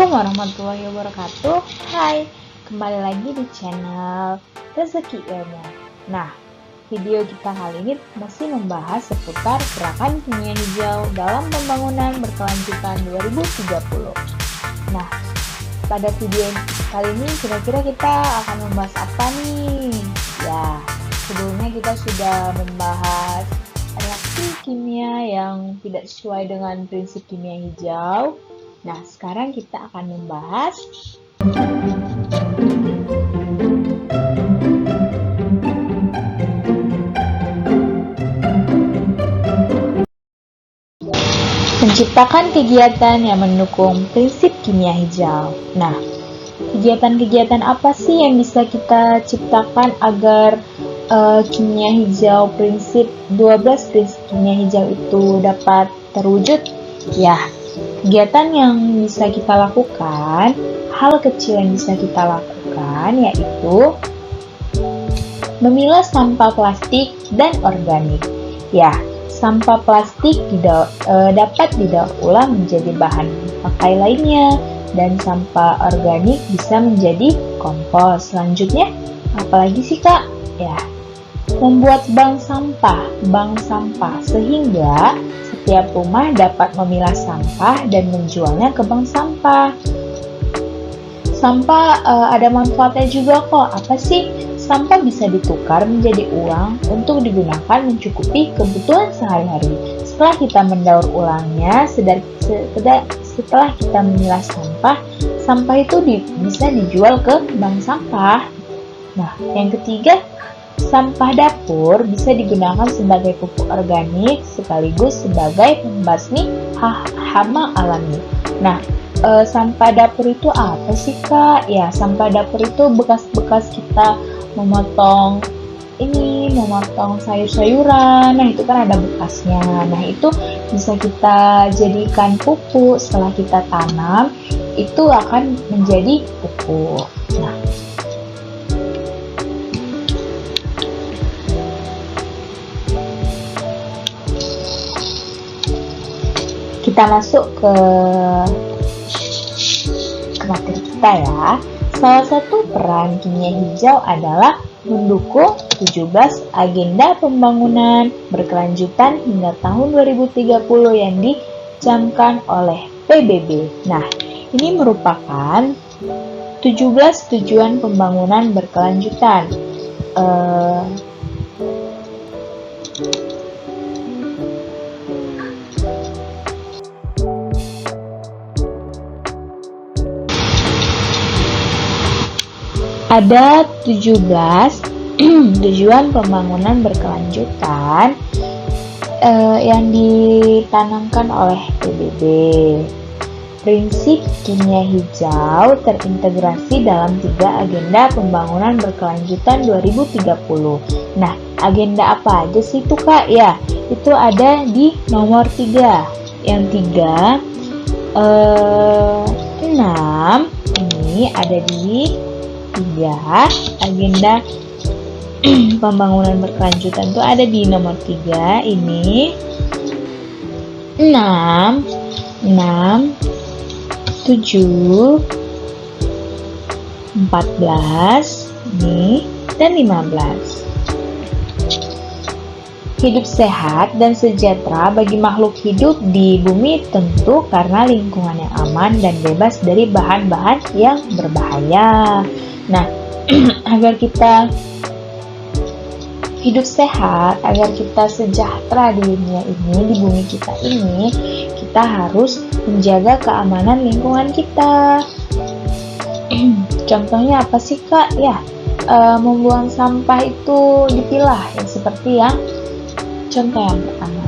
Assalamualaikum warahmatullahi wabarakatuh. Hai, kembali lagi di channel Rezeki Ilmu. Nah, video kita kali ini masih membahas seputar gerakan kimia hijau dalam pembangunan berkelanjutan 2030. Nah, pada video kali ini kira-kira kita akan membahas apa nih? Ya, sebelumnya kita sudah membahas reaksi kimia yang tidak sesuai dengan prinsip kimia hijau. Nah, sekarang kita akan membahas menciptakan kegiatan yang mendukung prinsip kimia hijau. Nah, kegiatan-kegiatan apa sih yang bisa kita ciptakan agar kimia hijau prinsip 12 prinsip kimia hijau itu dapat terwujud? Ya, kegiatan yang bisa kita lakukan, hal kecil yang bisa kita lakukan yaitu memilah sampah plastik dan organik. Ya, sampah plastik dapat didaur ulang menjadi bahan pakai lainnya, dan sampah organik bisa menjadi kompos. Selanjutnya, apalagi sih Kak? Ya, membuat bank sampah sehingga setiap rumah dapat memilah sampah dan menjualnya ke bank sampah. Sampah ada manfaatnya juga kok. Apa sih? Sampah bisa ditukar menjadi uang untuk digunakan mencukupi kebutuhan sehari-hari. Setelah kita mendaur ulangnya, setelah kita memilah sampah itu bisa dijual ke bank sampah. Nah, yang ketiga, sampah dapur bisa digunakan sebagai pupuk organik sekaligus sebagai pembasmi hama alami. Nah, sampah dapur itu apa sih Kak? Ya, sampah dapur itu bekas-bekas kita memotong sayur-sayuran. Nah, itu kan ada bekasnya. Nah, itu bisa kita jadikan pupuk. Setelah kita tanam, itu akan menjadi pupuk. Nah, kita masuk ke materi kita ya. Salah satu peran kimia hijau adalah mendukung 17 agenda pembangunan berkelanjutan hingga tahun 2030 yang dicamkan oleh PBB. Nah, ini merupakan 17 tujuan pembangunan berkelanjutan. Ada 17 tujuan pembangunan berkelanjutan yang ditanamkan oleh PBB. Prinsip kimia hijau terintegrasi dalam 3 agenda pembangunan berkelanjutan 2030. Nah, agenda apa aja sih itu Kak? Ya, itu ada di nomor 3. Yang 3, 6 ini ada di 3 agenda pembangunan berkelanjutan itu ada di nomor 3 ini 6, 7, 14 ini dan 15. Hidup sehat dan sejahtera bagi makhluk hidup di bumi tentu karena lingkungan yang aman dan bebas dari bahan-bahan yang berbahaya. Nah, agar kita hidup sehat, agar kita sejahtera di dunia ini, di bumi kita ini, kita harus menjaga keamanan lingkungan kita. Contohnya apa sih Kak? Ya, membuang sampah itu dipilah, ya, seperti yang contoh yang pertama.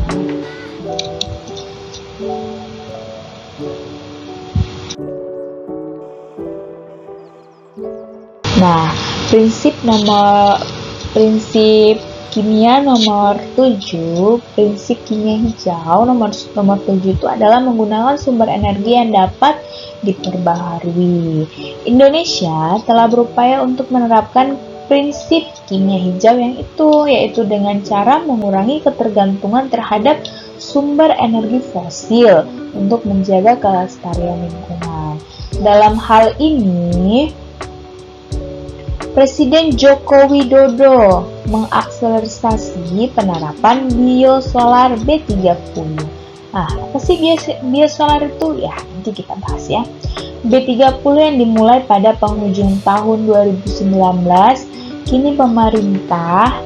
Nah, prinsip kimia nomor 7, prinsip kimia hijau nomor 7 itu adalah menggunakan sumber energi yang dapat diperbaharui. Indonesia telah berupaya untuk menerapkan prinsip kimia hijau yaitu dengan cara mengurangi ketergantungan terhadap sumber energi fosil untuk menjaga kelestarian lingkungan. Dalam hal ini, Presiden Joko Widodo mengakselerasi penerapan biosolar B30. Nah, apa sih biosolar itu? Ya, nanti kita bahas ya. B30 yang dimulai pada penghujung tahun 2019, kini pemerintah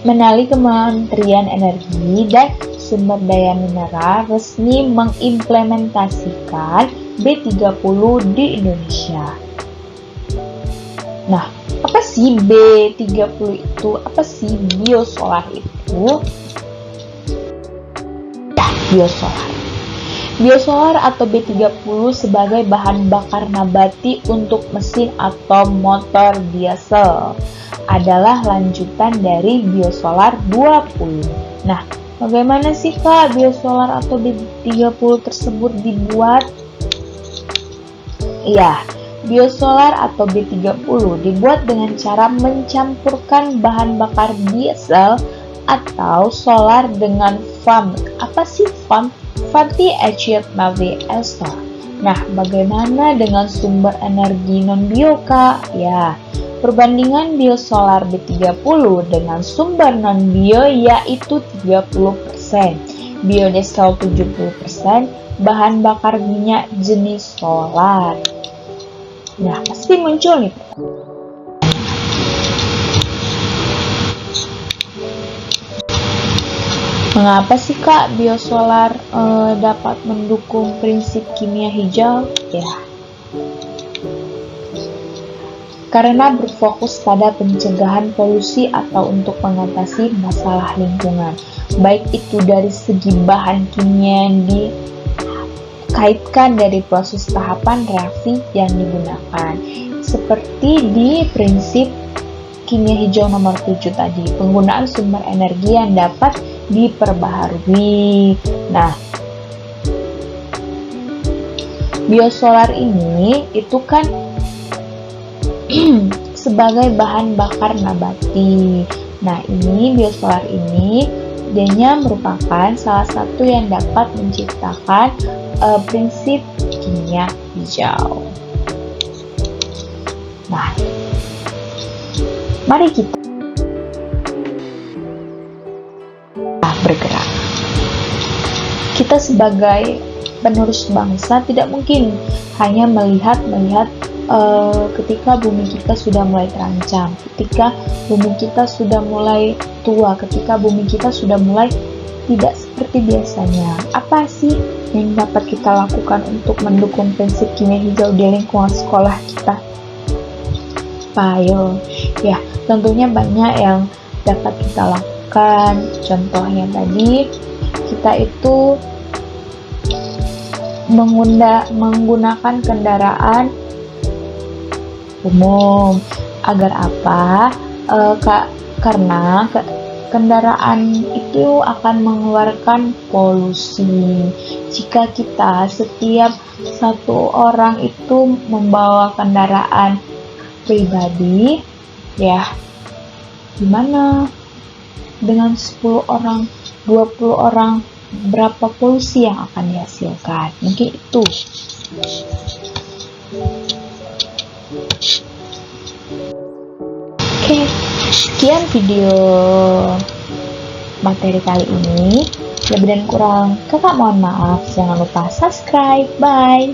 melalui Kementerian Energi dan Sumber Daya Mineral resmi mengimplementasikan B30 di Indonesia. Nah, apa sih B30 itu? Apa sih biosolar itu? Ya, biosolar. Biosolar atau B30 sebagai bahan bakar nabati untuk mesin atau motor diesel adalah lanjutan dari biosolar 20. Nah, bagaimana sih Kak biosolar atau B30 tersebut dibuat? Ya, biosolar atau B30 dibuat dengan cara mencampurkan bahan bakar diesel atau solar dengan FAM. Apa sih FAM? Fatty Acid Male Ester. Nah, bagaimana dengan sumber energi non-bio Kak? Ya, perbandingan biosolar B30 dengan sumber non-bio yaitu 30%, biodiesel 70%, bahan bakar minyak jenis solar. Nah, pasti muncul nih. Mengapa sih Kak biosolar dapat mendukung prinsip kimia hijau? Ya, karena berfokus pada pencegahan polusi atau untuk mengatasi masalah lingkungan, baik itu dari segi bahan kimia yang dikaitkan dari proses tahapan reaksi yang digunakan, seperti di prinsip kimia hijau nomor 7 tadi, penggunaan sumber energi yang dapat diperbaharui. Nah, biosolar ini itu kan sebagai bahan bakar nabati. Nah, ini biosolar ini dia merupakan salah satu yang dapat menciptakan prinsip kimia hijau. Nah, mari kita bergerak. Kita sebagai penerus bangsa tidak mungkin hanya melihat ketika bumi kita sudah mulai terancam, ketika bumi kita sudah mulai tua, ketika bumi kita sudah mulai tidak seperti biasanya. Apa sih yang dapat kita lakukan untuk mendukung prinsip kimia hijau di lingkungan sekolah kita? Ayo, ya tentunya banyak yang dapat kita lakukan. Contohnya tadi kita itu menggunakan kendaraan umum. Agar apa? Karena kendaraan itu akan mengeluarkan polusi. Jika kita setiap satu orang itu membawa kendaraan pribadi, ya gimana dengan 10 orang, 20 orang, berapa polusi yang akan dihasilkan? Mungkin itu. Oke, sekian video materi kali ini. Lebih dan kurang kakak mohon maaf. Jangan lupa subscribe. Bye.